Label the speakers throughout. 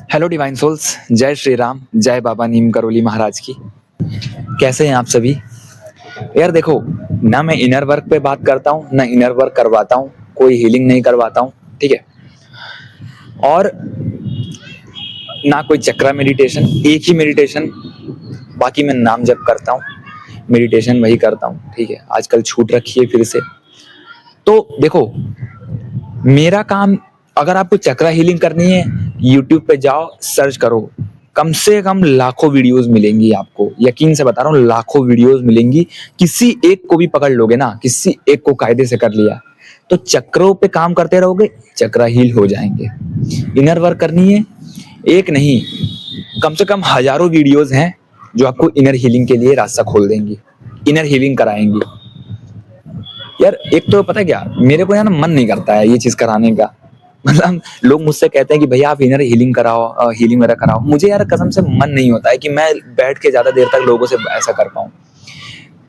Speaker 1: Hello divine souls, जय श्री राम, जय बाबा नीम करोली महाराज की। कैसे हैं आप सभी? यार देखो, ना मैं इनर वर्क पे बात करता हूँ, ना इनर वर्क करवाता हूँ, कोई हीलिंग नहीं करवाता हूँ, ठीक है। और ना कोई चक्रा मेडिटेशन, एक ही मेडिटेशन, बाकी मैं नाम जप करता हूँ, मेडिटेशन वही करता हूँ, ठीक है। आजकल छूट रखी है फिर से। तो देखो, मेरा काम, अगर आपको चक्रा हीलिंग करनी है, यूट्यूब पे जाओ, सर्च करो, कम से कम लाखों वीडियोस मिलेंगी आपको। यकीन से बता रहा हूँ, लाखों वीडियोस मिलेंगी। किसी एक को भी पकड़ लोगे ना, किसी एक को कायदे से कर लिया, तो चक्रों पे काम करते रहोगे, चक्रा हील हो जाएंगे। इनर वर्क करनी है, एक नहीं, कम से कम हजारों वीडियोस हैं जो आपको इनर हीलिंग के लिए रास्ता खोल देंगी, इनर हीलिंग कराएंगी। यार एक तो पता है क्या, मेरे को यार मन नहीं करता है ये चीज कराने का। मतलब लोग मुझसे कहते हैं कि भैया आप इनर हीलिंग कराओ, हीलिंग वगैरह कराओ। मुझे यार कसम से मन नहीं होता है कि मैं बैठ के ज्यादा देर तक लोगों से ऐसा कर पाऊँ।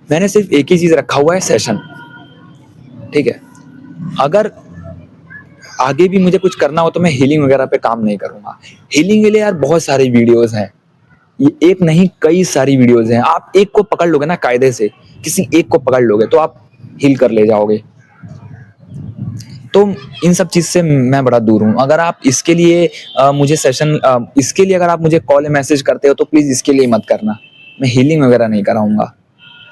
Speaker 1: मैंने सिर्फ एक ही चीज रखा हुआ है, सेशन, ठीक है। अगर आगे भी मुझे कुछ करना हो तो मैं हीलिंग वगैरह पे काम नहीं करूंगा। हीलिंग के लिए यार बहुत सारी वीडियोस हैं, ये एक नहीं कई सारी वीडियोस हैं। आप एक को पकड़ लोगे ना कायदे से, किसी एक को पकड़ लोगे तो आप हील कर ले जाओगे। तो इन सब चीज से मैं बड़ा दूर हूँ। अगर आप इसके लिए मुझे सेशन, इसके लिए अगर आप मुझे कॉल या मैसेज करते हो तो प्लीज इसके लिए मत करना, मैं हीलिंग वगैरह नहीं कराऊंगा,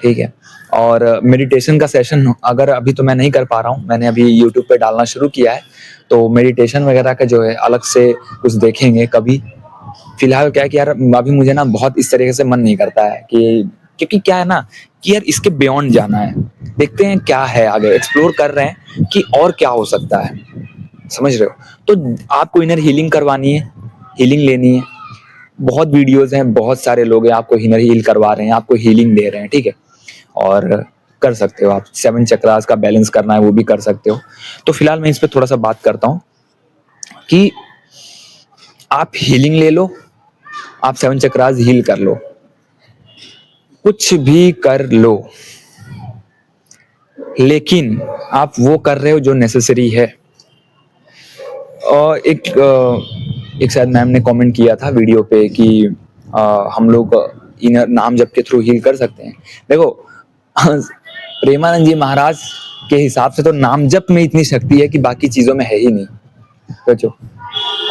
Speaker 1: ठीक है। और मेडिटेशन का सेशन अगर अभी तो मैं नहीं कर पा रहा हूँ, मैंने अभी यूट्यूब पे डालना शुरू किया है, तो मेडिटेशन वगैरह का जो है अलग से कुछ देखेंगे कभी। फिलहाल क्या है कि यार अभी मुझे ना बहुत इस तरीके से मन नहीं करता है कि, क्योंकि क्या है ना कि यार इसके बियॉन्ड जाना है, देखते हैं क्या है आगे, एक्सप्लोर कर रहे हैं कि और क्या हो सकता है, समझ रहे हो। तो आपको इनर हीलिंग करवानी है, हीलिंग लेनी है, बहुत वीडियोस हैं, बहुत सारे लोग हैं आपको इनर हील करवा रहे हैं, आपको हीलिंग दे रहे हैं, ठीक है। और कर सकते हो आप, 7 चक्रास का बैलेंस करना है वो भी कर सकते हो। तो फिलहाल मैं इस पर थोड़ा सा बात करता हूँ कि आप हीलिंग ले लो, आप 7 चक्रास हील कर लो, कुछ भी कर लो, लेकिन आप वो कर रहे हो जो नेसेसरी है। और एक शायद मैम ने कमेंट किया था वीडियो पे कि हम लोग इनर नाम जप के थ्रू हील कर सकते हैं। देखो प्रेमानंद जी महाराज के हिसाब से तो नाम जप में इतनी शक्ति है कि बाकी चीजों में है ही नहीं, सोचो।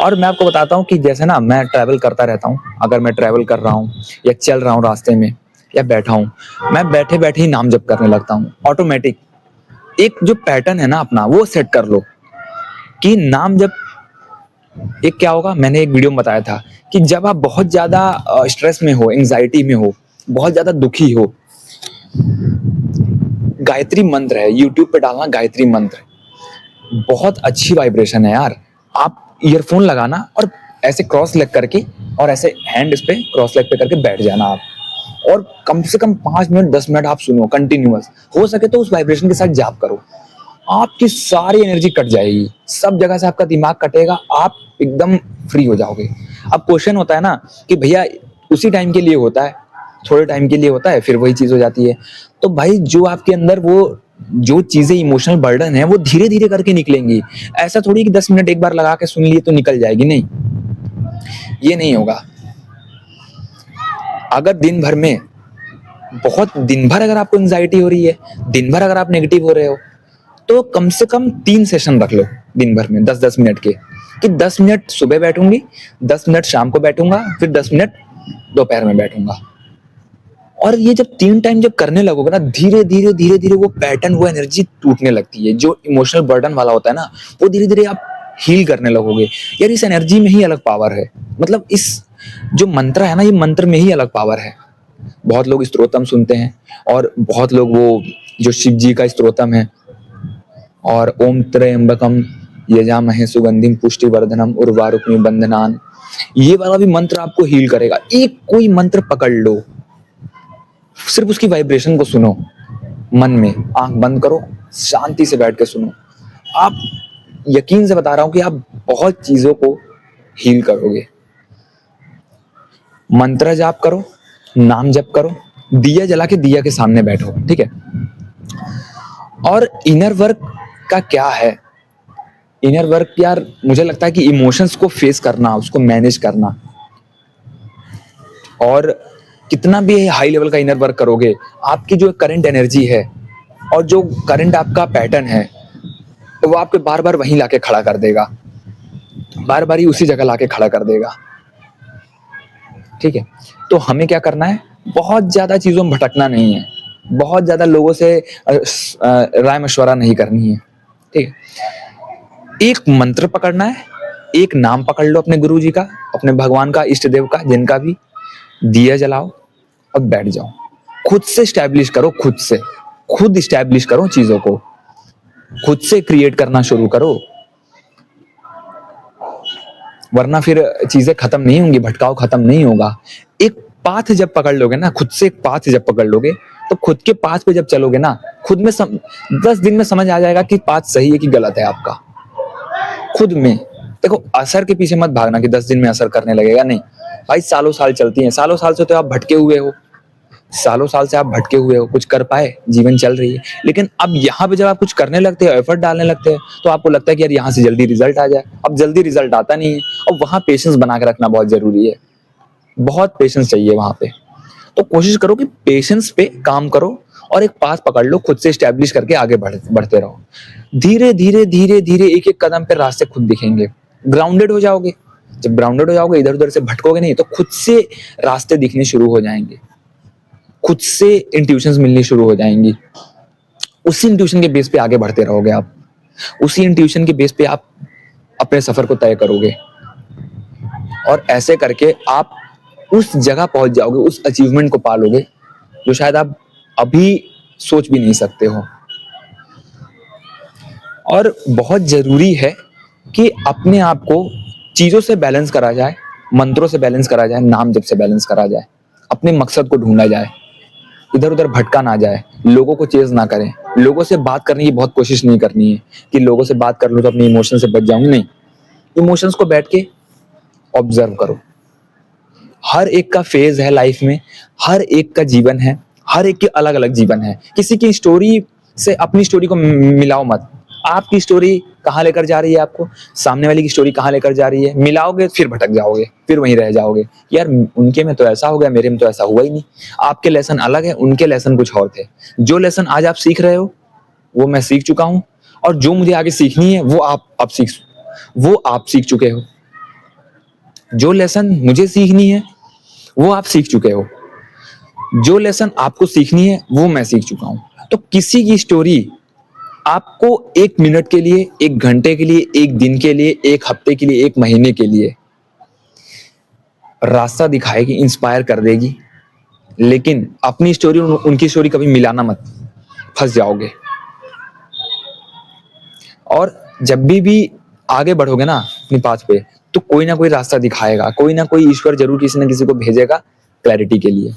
Speaker 1: और मैं आपको बताता हूँ कि जैसे ना मैं ट्रैवल करता रहता हूँ, अगर मैं ट्रैवल कर रहा हूँ या चल रहा हूँ रास्ते में या बैठा हूँ, मैं बैठे बैठे ही नाम जप करने लगता हूँ ऑटोमेटिक। एक जो पैटर्न है ना अपना, वो सेट कर लो कि नाम जप। एक क्या होगा, मैंने एक वीडियो में बताया था कि जब आप बहुत ज्यादा स्ट्रेस में हो, एंजाइटी में हो, बहुत ज्यादा दुखी हो, गायत्री मंत्र है, यूट्यूब पे डालना गायत्री मंत्र, बहुत अच्छी वाइब्रेशन है यार। आप ईयरफोन लगाना और ऐसे क्रॉस लेग करके और ऐसे हैंड इस पे क्रॉस लेग पे करके बैठ जाना आप, और कम से कम 5 मिनट 10 मिनट आप सुनो कंटिन्यूअस। हो सके तो उस वाइब्रेशन के साथ जाप करो, आपकी सारी एनर्जी कट जाएगी, सब जगह से आपका दिमाग कटेगा, आप एकदम फ्री हो जाओगे। अब क्वेश्चन होता है ना कि भैया उसी टाइम के लिए होता है, थोड़े टाइम के लिए होता है, फिर वही चीज हो जाती है। तो भाई जो आपके अंदर वो जो चीजें इमोशनल बर्डन है वो धीरे धीरे करके निकलेंगी। ऐसा थोड़ी कि 10 मिनट एक बार लगा के सुन लिए तो निकल जाएगी, नहीं, ये नहीं होगा। अगर दिन भर में, बहुत दिन भर अगर आपको एंजाइटी हो रही है, दिन भर अगर आप नेगेटिव हो रहे हो, तो कम से कम 3 सेशन रख लो दिन भर में 10-10 मिनट के, कि 10 मिनट सुबह बैठूंगी, 10 मिनट शाम को बैठूंगा, फिर 10 मिनट दोपहर में बैठूंगा। और ये जब 3 टाइम जब करने लगोगे ना, धीरे धीरे धीरे धीरे वो पैटर्न, वो एनर्जी टूटने लगती है, जो इमोशनल बर्डन वाला होता है ना, वो धीरे धीरे आप हील करने लगोगे। यार इस एनर्जी में ही अलग पावर है, मतलब इस जो मंत्र है ना, ये मंत्र में ही अलग पावर है। बहुत लोग स्तोत्रम सुनते हैं, और बहुत लोग वो जो शिव जी का स्तोत्रम है, और ओम त्र्यंबकम यजामहे सुगंधिम पुष्टिवर्धनम उर्वारुकमिव बंधनान, ये वाला भी मंत्र आपको हील करेगा। एक कोई मंत्र पकड़ लो, सिर्फ उसकी वाइब्रेशन को सुनो, मन में आंख बंद करो, शांति से बैठ के सुनो, आप यकीन से बता रहा हूं कि आप बहुत चीजों को हील करोगे। मंत्र जाप करो, नाम जप करो, दिया जला के दिया के सामने बैठो, ठीक है। और इनर वर्क का क्या है, इनर वर्क यार मुझे लगता है कि इमोशंस को फेस करना, उसको मैनेज करना, और कितना भी हाई लेवल का इनर वर्क करोगे, आपकी जो करंट एनर्जी है और जो करंट आपका पैटर्न है, तो वो आपको बार बार वहीं लाके खड़ा कर देगा, बार बार ही उसी जगह लाके खड़ा कर देगा। ठीक है, तो हमें क्या करना है, बहुत ज्यादा चीजों में भटकना नहीं है, बहुत ज्यादा लोगों से राय मशवरा नहीं करनी है। ठीक है, एक मंत्र पकड़ना है, एक नाम पकड़ लो अपने गुरु जी का, अपने भगवान का, इष्ट देव का, जिनका भी, दिया जलाओ और बैठ जाओ। खुद से स्टैब्लिश करो, खुद स्टैब्लिश करो चीजों को, खुद से क्रिएट करना शुरू करो, वरना फिर चीजें खत्म नहीं होंगी, भटकाव खत्म नहीं होगा। एक पाथ जब पकड़ लोगे ना, खुद से एक पाथ जब पकड़ लोगे, तो खुद के पाथ पे जब चलोगे ना, खुद में 10 दिन में समझ आ जाएगा कि पाथ सही है कि गलत है आपका। खुद में देखो, असर के पीछे मत भागना कि 10 दिन में असर करने लगेगा, नहीं भाई, सालों साल चलती है, सालों साल से तो आप भटके हुए हो, सालों साल से आप भटके हुए हो, कुछ कर पाए, जीवन चल रही है, लेकिन अब यहाँ पे जब आप कुछ करने लगते हो, एफर्ट डालने लगते हैं, तो आपको लगता है कि यार यहाँ से जल्दी रिजल्ट आ जाए। अब जल्दी रिजल्ट आता नहीं है, और वहां पेशेंस बना के रखना बहुत जरूरी है, बहुत पेशेंस चाहिए वहां पे। तो कोशिश करो कि पेशेंस पे काम करो और एक पाथ पकड़ लो, खुद से स्टैब्लिश करके आगे बढ़ते रहो। धीरे धीरे धीरे धीरे एक एक कदम पे रास्ते खुद दिखेंगे, ग्राउंडेड हो जाओगे। जब ग्राउंडेड हो जाओगे, इधर उधर से भटकोगे नहीं, तो खुद से रास्ते दिखने शुरू हो जाएंगे, खुद से इंट्यूशंस मिलनी शुरू हो जाएंगी। उसी इंट्यूशन के बेस पे आगे बढ़ते रहोगे आप, उसी इंट्यूशन के बेस पे आप अपने सफर को तय करोगे, और ऐसे करके आप उस जगह पहुंच जाओगे, उस अचीवमेंट को पालोगे जो शायद आप अभी सोच भी नहीं सकते हो। और बहुत जरूरी है कि अपने आप को चीजों से बैलेंस करा जाए, मंत्रों से बैलेंस करा जाए, नाम जप से बैलेंस करा जाए, अपने मकसद को ढूंढा जाए, इधर उधर भटका ना जाए, लोगों को चेज ना करें, लोगों से बात करने की बहुत कोशिश नहीं करनी है कि लोगों से बात कर लूं तो अपने इमोशन से बच जाऊंगी, नहीं। इमोशंस को बैठ के ऑब्जर्व करो। हर एक का फेज है लाइफ में, हर एक का जीवन है, हर एक के अलग अलग जीवन है। किसी की स्टोरी से अपनी स्टोरी को मिलाओ मत। आपकी स्टोरी कहाँ लेकर जा रही है आपको, सामने वाली की स्टोरी कहाँ लेकर जा रही है, मिलाओगे फिर भटक जाओगे, फिर वहीं रह जाओगे। यार उनके में तो ऐसा हो गया, मेरे में तो ऐसा हुआ ही नहीं। आपके लेसन अलग है, उनके लेसन कुछ और थे। जो लेसन आज आप सीख रहे हो वो मैं सीख चुका हूँ, और जो मुझे आगे सीखनी है वो आप सीख चुके हो। जो लेसन मुझे सीखनी है वो आप सीख चुके हो, जो लेसन आपको सीखनी है वो मैं सीख चुका हूं। तो किसी की स्टोरी आपको 1 मिनट के लिए, 1 घंटे के लिए, 1 दिन के लिए, 1 हफ्ते के लिए, 1 महीने के लिए रास्ता दिखाएगी, इंस्पायर कर देगी, लेकिन अपनी स्टोरी उनकी स्टोरी कभी मिलाना मत, फंस जाओगे। और जब भी आगे बढ़ोगे ना अपनी पाथ पे, तो कोई ना कोई रास्ता दिखाएगा, कोई ना कोई ईश्वर जरूर किसी ना किसी को भेजेगा क्लैरिटी के लिए।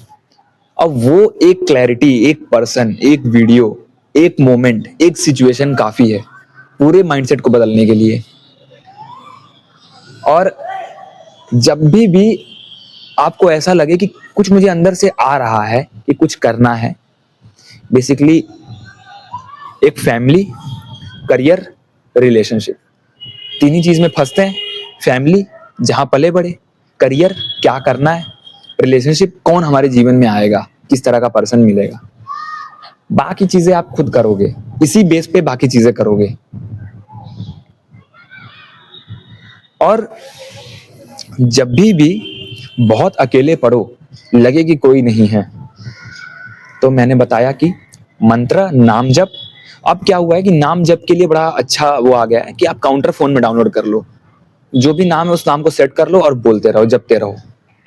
Speaker 1: अब वो एक क्लैरिटी, एक पर्सन, एक वीडियो, एक मोमेंट, एक सिचुएशन काफी है पूरे माइंडसेट को बदलने के लिए। और जब भी आपको ऐसा लगे कि कुछ मुझे अंदर से आ रहा है कि कुछ करना है, बेसिकली एक फैमिली, करियर, रिलेशनशिप, 3 ही चीज में फंसते हैं। फैमिली जहां पले बड़े, करियर क्या करना है, रिलेशनशिप कौन हमारे जीवन में आएगा, किस तरह का पर्सन मिलेगा। बाकी चीजें आप खुद करोगे, इसी बेस पे बाकी चीजें करोगे। और जब भी बहुत अकेले पड़ो, लगे कि कोई नहीं है, तो मैंने बताया कि मंत्र, नाम जप। अब क्या हुआ है कि नाम जप के लिए बड़ा अच्छा वो आ गया है कि आप काउंटर फोन में डाउनलोड कर लो, जो भी नाम है उस नाम को सेट कर लो और बोलते रहो, जपते रहो।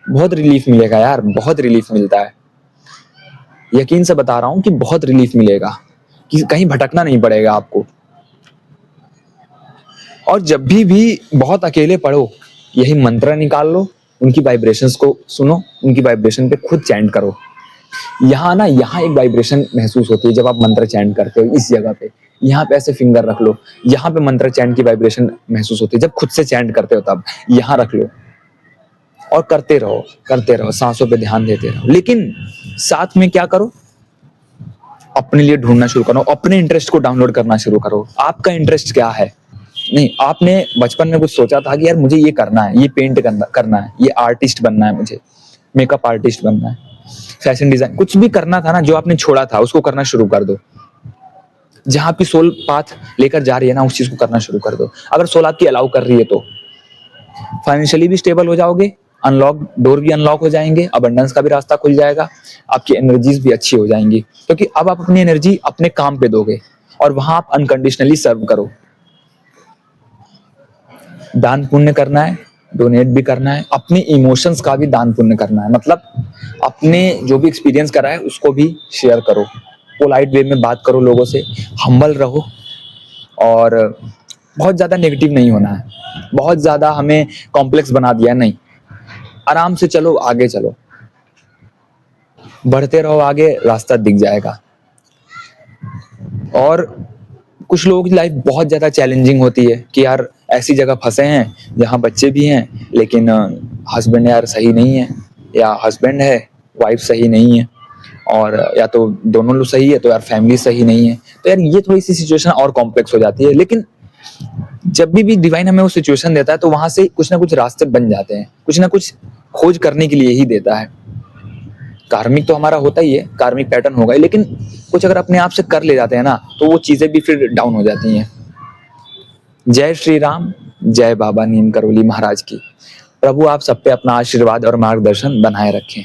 Speaker 1: बहुत रिलीफ मिलेगा यार, बहुत रिलीफ मिलता है, यकीन से बता रहा हूं कि बहुत रिलीफ मिलेगा, कि कहीं भटकना नहीं पड़ेगा आपको। और जब भी बहुत अकेले पड़ो, यही मंत्र निकाल लो, उनकी वाइब्रेशंस को सुनो, उनकी वाइब्रेशन पे खुद चैंट करो। यहाँ एक वाइब्रेशन महसूस होती है जब आप मंत्र चैंट करते हो। इस जगह पे, यहाँ पे ऐसे फिंगर रख लो, यहाँ पे मंत्र चैंट की वाइब्रेशन महसूस होती है। जब खुद से चैंट करते हो तब यहाँ रख लो और करते रहो, सांसों पे ध्यान देते रहो। लेकिन साथ में क्या करो, अपने लिए ढूंढना शुरू करो, अपने इंटरेस्ट को डाउनलोड करना शुरू करो। आपका इंटरेस्ट क्या है, नहीं, आपने बचपन में कुछ सोचा था कि यार मुझे ये करना है, ये पेंट करना है, ये आर्टिस्ट बनना है, मुझे मेकअप आर्टिस्ट बनना है, फैशन डिजाइन, कुछ भी करना था ना जो आपने छोड़ा था उसको करना शुरू कर दो। जहाँ आपकी सोल पाथ लेकर जा रही है ना उस चीज को करना शुरू कर दो। अगर सोल आपकी अलाउ कर रही है तो फाइनेंशियली भी स्टेबल हो जाओगे, अनलॉक डोर भी अनलॉक हो जाएंगे, अबंडेंस का भी रास्ता खुल जाएगा, आपकी एनर्जीज भी अच्छी हो जाएंगी, क्योंकि अब आप अपनी एनर्जी अपने काम पे दोगे और वहां आप अनकंडीशनली सर्व करो। दान पुण्य करना है, डोनेट भी करना है, अपने इमोशंस का भी दान पुण्य करना है, मतलब अपने जो भी एक्सपीरियंस करा है उसको भी शेयर करो, पोलाइट वे में बात करो लोगों से, हम्बल रहो, और बहुत ज्यादा नेगेटिव नहीं होना है, बहुत ज्यादा हमें कॉम्प्लेक्स बना दिया नहीं, आराम से चलो, आगे चलो, बढ़ते रहो आगे, रास्ता दिख जाएगा। और कुछ लोगों की लाइफ बहुत ज्यादा चैलेंजिंग होती है कि यार ऐसी जगह फंसे हैं जहाँ बच्चे भी हैं लेकिन हस्बैंड यार सही नहीं है, या हस्बैंड है वाइफ सही नहीं है, और या तो दोनों लोग सही है तो यार फैमिली सही नहीं है, तो यार ये थोड़ी सी सिचुएशन और कॉम्प्लेक्स हो जाती है। लेकिन जब भी डिवाइन हमें वो सिचुएशन देता है तो वहां से कुछ ना कुछ रास्ते बन जाते हैं, कुछ ना कुछ खोज करने के लिए ही देता है। कार्मिक तो हमारा होता ही है, कार्मिक पैटर्न होगा ही, लेकिन कुछ अगर अपने आप से कर ले जाते हैं ना तो वो चीजें भी फिर डाउन हो जाती हैं। जय श्री राम, जय बाबा नीम करोली महाराज की। प्रभु आप सब पे अपना आशीर्वाद और मार्गदर्शन बनाए रखें।